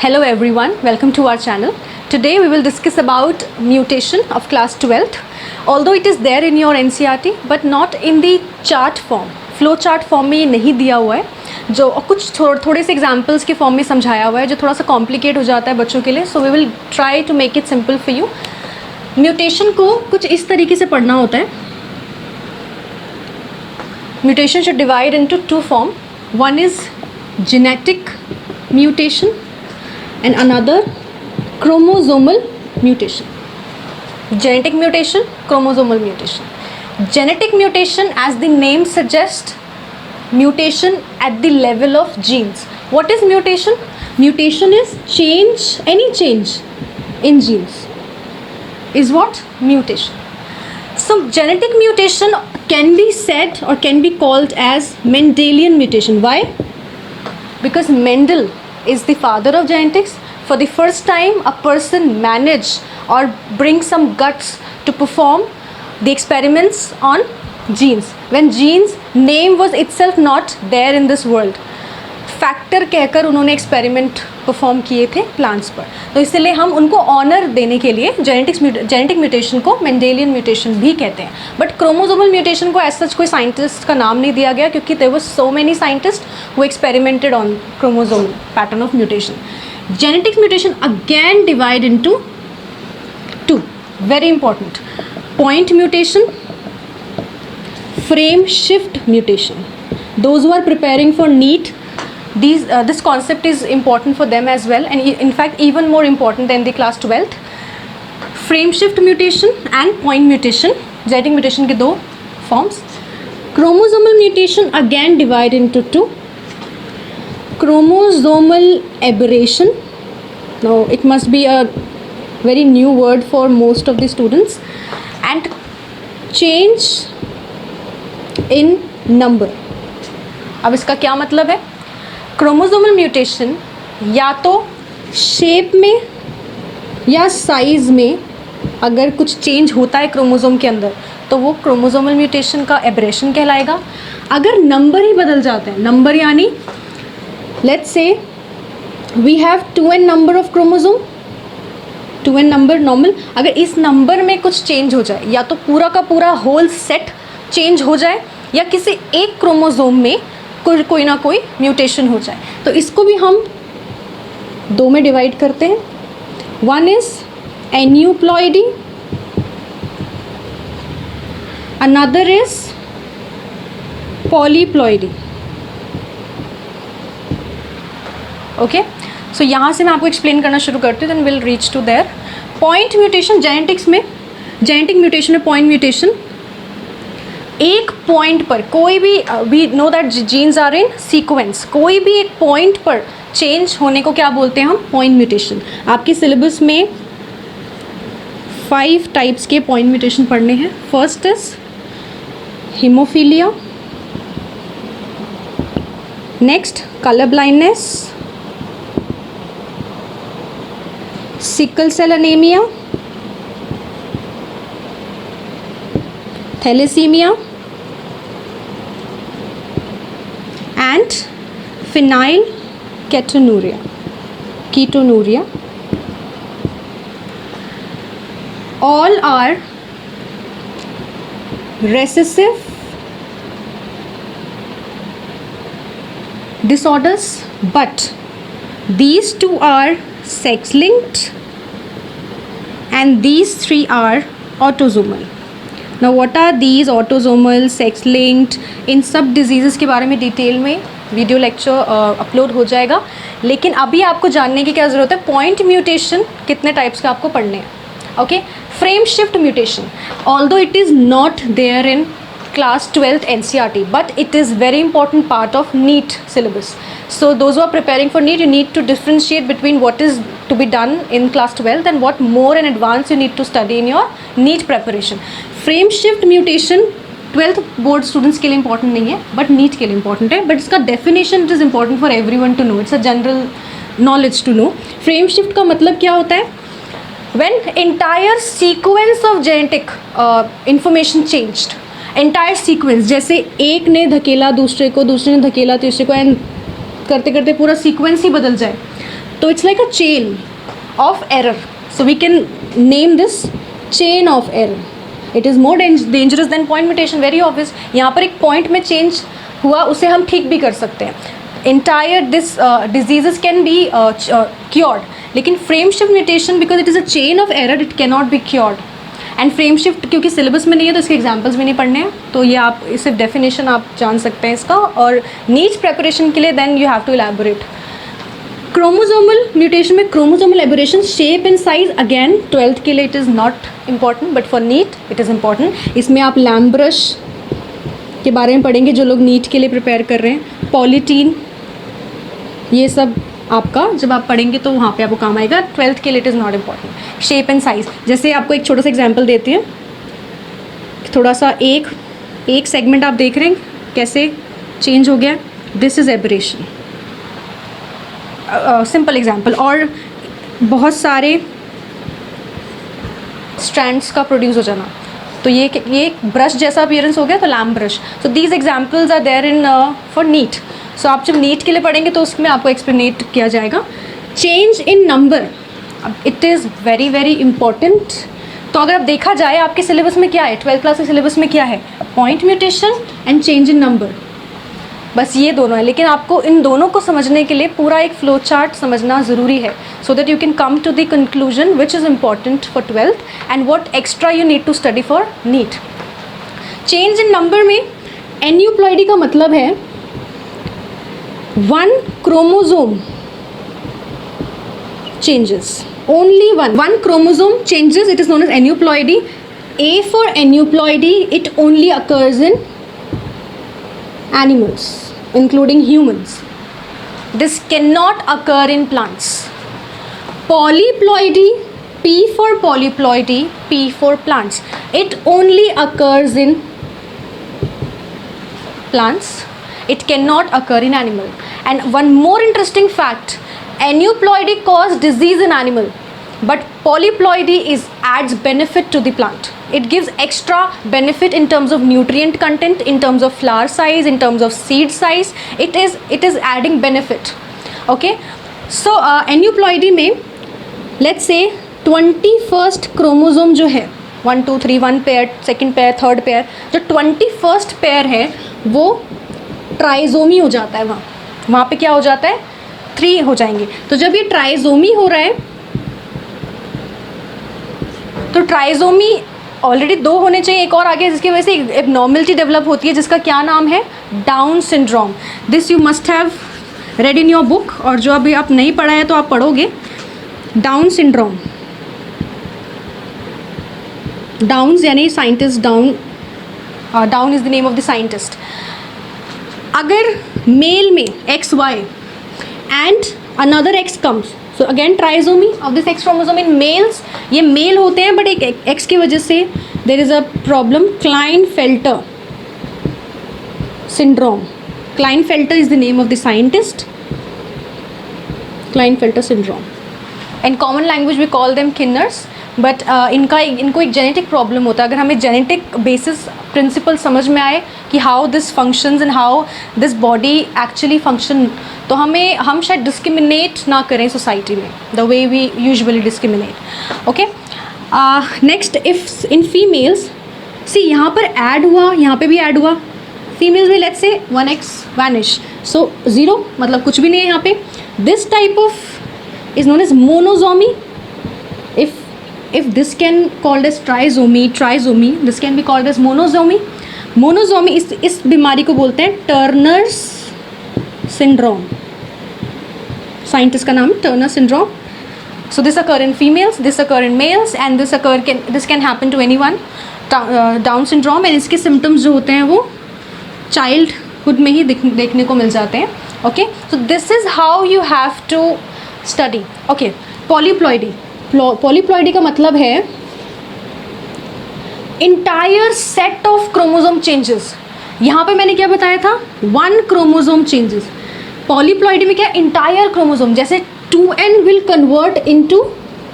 Hello everyone, welcome to our channel. Today we will discuss about mutation of class 12th. Although it is there in your NCERT but not in the chart form, flow chart form में ये नहीं दिया हुआ है, जो कुछ थोड़े से एग्जाम्पल्स के फॉर्म में समझाया हुआ है जो थोड़ा सा कॉम्प्लिकेट हो जाता है बच्चों के लिए. So we will try to make it simple for you. Mutation को कुछ इस तरीके से पढ़ना होता है. Mutation should divide into two form. One is genetic mutation and another chromosomal mutation. Genetic mutation, chromosomal mutation. Genetic mutation, as the name suggests, mutation at the level of genes. What is mutation? Mutation is change, any change in genes is what? Mutation. So genetic mutation can be said or can be called as Mendelian mutation. Why? Because Mendel is the father of genetics. For the first time, a person managed or bring some guts to perform the experiments on genes. When genes name was itself not there in this world. Factor कहकर उन्होंने experiment perform किए थे plants पर. तो इसलिए हम उनको honour देने के लिए जेनेटिक म्यूटेशन को मेंडेलियन म्यूटेशन भी कहते हैं. बट क्रोमोसोमल म्यूटेशन को एज सच कोई साइंटिस्ट का नाम नहीं दिया गया क्योंकि there was so many scientist who experimented on chromosomal pattern of mutation. Genetic mutation again divide into two. Very important. Point mutation, frame shift mutation. Those who are preparing for NEET, this concept is important for them as well, and in fact even more important than the class 12th. Frame shift mutation and point mutation, genetic mutation के दो forms. Chromosomal mutation again divide into two. Chromosomal aberration, now it must be a very new word for most of the students, and change in number. अब इसका क्या मतलब है? Chromosomal mutation या तो shape में या साइज़ में अगर कुछ चेंज होता है क्रोमोसोम के अंदर तो वो क्रोमोसोमल म्यूटेशन का एब्रेशन कहलाएगा. अगर नंबर ही बदल जाते हैं, नंबर यानी let's say we have 2n number of chromosome, 2n number normal, अगर इस नंबर में कुछ चेंज हो जाए या तो पूरा का पूरा होल सेट चेंज हो जाए या किसी एक क्रोमोसोम में कोई ना कोई म्यूटेशन हो जाए, तो इसको भी हम दो में डिवाइड करते हैं. One is aneuploidy, another is polyploidy. Okay, so यहाँ से मैं आपको एक्सप्लेन करना शुरू करती हूँ, then will reach to there. Point mutation genetics में, जेनेटिक म्यूटेशन में पॉइंट म्यूटेशन एक पॉइंट पर कोई भी, we know that genes are in sequence, कोई भी एक पॉइंट पर चेंज होने को क्या बोलते हैं हम? Point mutation. आपके सिलेबस में 5 टाइप्स के पॉइंट म्यूटेशन पढ़ने हैं. First is haemophilia, next colour blindness, sickle cell anaemia, thalassaemia and phenylketonuria, ketonuria. All are recessive disorders, but these two are sex linked and these 3 are autosomal. Now what are these autosomal, sex linked? इन सब disease के बारे में detail में video lecture upload हो जाएगा, लेकिन अभी आपको जानने की क्या ज़रूरत है? पॉइंट म्यूटेशन कितने टाइप्स का आपको पढ़ने हैं. Okay, frame shift mutation, although it is not there in class 12th NCERT, but it is very important part of NEET syllabus. So those who are preparing for NEET, you need to differentiate between what is to be done in class 12th and what more in advance you need to study in your NEET preparation. Frame shift mutation 12th board students के लिए important नहीं है, but NEET के लिए important है. But इसका definition it is important for everyone to know. It's a general knowledge to know. Frame shift का मतलब क्या होता है? When entire sequence of genetic information changed. Entire sequence, जैसे एक ने धकेला दूसरे को, दूसरे ने धकेला तीसरे को, एंड करते करते पूरा सीक्वेंस ही बदल जाए, तो it's like a chain of error, so we can name this chain of error. It is more dangerous than point mutation, very obvious. यहाँ पर एक पॉइंट में चेंज हुआ, उसे हम ठीक भी कर सकते हैं. entire this diseases can be cured, लेकिन frame shift mutation because it is a chain of error, it can not be cured. And frame shift क्योंकि सिलेबस में नहीं है तो इसके एग्जांपल्स भी नहीं पढ़ने हैं, तो ये आप सिर्फ डेफिनेशन आप जान सकते हैं इसका, और नीट प्रेपरेशन के लिए then you have to elaborate. Chromosomal mutation में chromosomal aberration, shape and size, again 12th के लिए it is not important but for NEET it is important. इसमें आप लैम्ब्रश के बारे में पढ़ेंगे जो लोग नीट के लिए प्रिपेयर कर रहे हैं. पॉलीटीन, ये सब आपका जब आप पढ़ेंगे तो वहाँ पे आपको काम आएगा. 12th के लिए it is not important. Shape and size, जैसे आपको एक छोटा सा एग्जांपल देते हैं, थोड़ा सा एक सेगमेंट आप देख रहे हैं कैसे चेंज हो गया. This is aberration, simple example. और बहुत सारे स्ट्रैंड्स का प्रोड्यूस हो जाना, तो ये एक ब्रश जैसा अपीयरेंस हो गया, तो lampbrush. So these examples are there in for NEET. So आप जब नीट के लिए पढ़ेंगे तो उसमें आपको एक्सप्लेनेट किया जाएगा. Change in number, it is very very important. तो अगर अब देखा जाए आपके सिलेबस में क्या है, 12th क्लास के सिलेबस में क्या है, point mutation and change in number, बस ये दोनों है. लेकिन आपको इन दोनों को समझने के लिए पूरा एक फ्लो चार्ट समझना ज़रूरी है, so that you can come to the conclusion which is important for 12th and what extra you need to study for NEET. Change in number में एन्यूप्लॉइडी का मतलब है one chromosome changes, only one chromosome changes, it is known as aneuploidy. A for aneuploidy, it only occurs in animals including humans. This cannot occur in plants. Polyploidy, P for polyploidy, P for plants, it only occurs in plants, it cannot occur in animal. And one more interesting fact, aneuploidy causes disease in animal, but polyploidy adds benefit to the plant. It gives extra benefit in terms of nutrient content, in terms of flower size, in terms of seed size. It is adding benefit. Okay, so aneuploidy में let's say 21st chromosome जो है 1 2 3 1 pair, second pair, third pair, जो 21st pair है वो trisomy हो जाता है. वहाँ पे क्या हो जाता है, 3 हो जाएंगे. तो जब ये ट्राइजोमी हो रहा है, तो ट्राइजोमी ऑलरेडी 2 होने चाहिए, एक और आगे, जिसकी वजह से एबनॉर्मलिटी डेवलप होती है जिसका क्या नाम है, down syndrome. This you must have read in your book, और जो अभी आप नहीं पढ़ा है तो आप पढ़ोगे. डाउन सिंड्रोम, डाउन्स यानी scientist, down is the name of the scientist. अगर मेल में XY and another X comes, so again trisomy of this X chromosome in males, ये मेल होते हैं बट एक X की वजह से there is a problem, Klinefelter syndrome. Klinefelter is the name of the scientist. Klinefelter syndrome. In common language we call them Kinners, but इनको एक genetic problem होता है. अगर हमें जेनेटिक बेसिस प्रिंसिपल समझ में आए कि how this functions and how this body actually function, तो हम शायद डिस्क्रिमिनेट ना करें सोसाइटी में the way we usually discriminate. Okay, next if in females, see यहाँ पर ऐड हुआ, यहाँ पे भी ऐड हुआ. फीमेल्स में लेट्स से 1x वैनिश, सो 0 मतलब कुछ भी नहीं है यहाँ पे. This type of is known as monosomy. If this can called as trisomy, this can be called as monozomy. Monozomy इस बीमारी को बोलते हैं टर्नर्स सिंड्रोम. साइंटिस्ट का नाम है Turner syndrome. So this occur in females, this occur in males, and this can happen to anyone. Down syndrome, and इसके symptoms जो होते हैं वो चाइल्डहुड में ही देखने को मिल जाते हैं. Okay, so this is how you have to study. Okay, polyploidy. Polyploidy का मतलब है entire set of chromosome changes. यहाँ पे मैंने क्या बताया था, 1 क्रोमोसोम चेंजेस. पॉलीप्लॉइडी में क्या, इंटायर क्रोमोसोम, जैसे 2n will convert into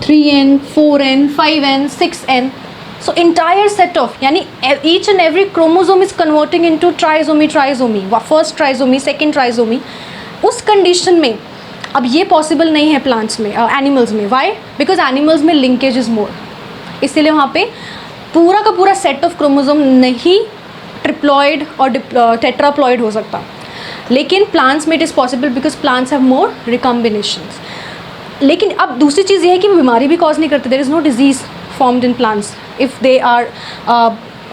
3n, 4n, 5n, 6n. So entire set of, यानी each and every chromosome is converting into trisomy, first trisomy, second trisomy. उस कंडीशन में अब ये पॉसिबल नहीं है प्लांट्स में, एनिमल्स में. वाई? बिकॉज एनिमल्स में लिंकेज इज मोर, इसीलिए वहाँ पे पूरा का पूरा सेट ऑफ क्रोमोसोम नहीं ट्रिप्लॉइड और टेट्राप्लॉइड हो सकता. लेकिन प्लांट्स में it is possible because plants have more recombinations. लेकिन अब दूसरी चीज़ ये है कि वो बीमारी भी कॉज नहीं करते. There is no disease formed in plants if they are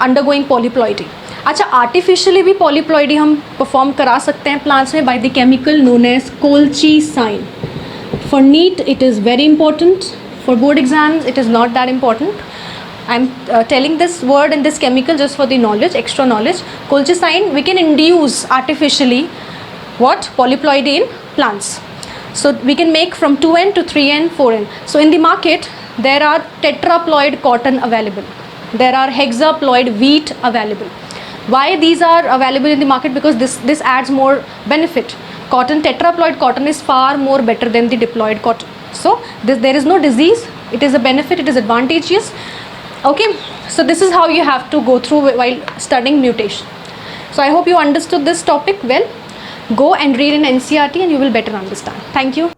undergoing polyploidy. अच्छा, आर्टिफिशियली भी पॉलीप्लॉइडी हम परफॉर्म करा सकते हैं प्लांट्स में by the chemical known as colchicine. For NEET it is very important. For board exams it is not that important. I'm telling this word and this chemical just for the knowledge, extra knowledge. Colchicine, we can induce artificially what? Polyploidy in plants. So we can make from 2n to 3n, 4n. So in the market, there are tetraploid cotton available. There are hexaploid wheat available. Why these are available in the market? Because this adds more benefit. Cotton, tetraploid cotton is far more better than the diploid cotton. So there is no disease. It is a benefit. It is advantageous. Okay, so this is how you have to go through while studying mutation. So I hope you understood this topic well. Go and read in NCERT and you will better understand. Thank you.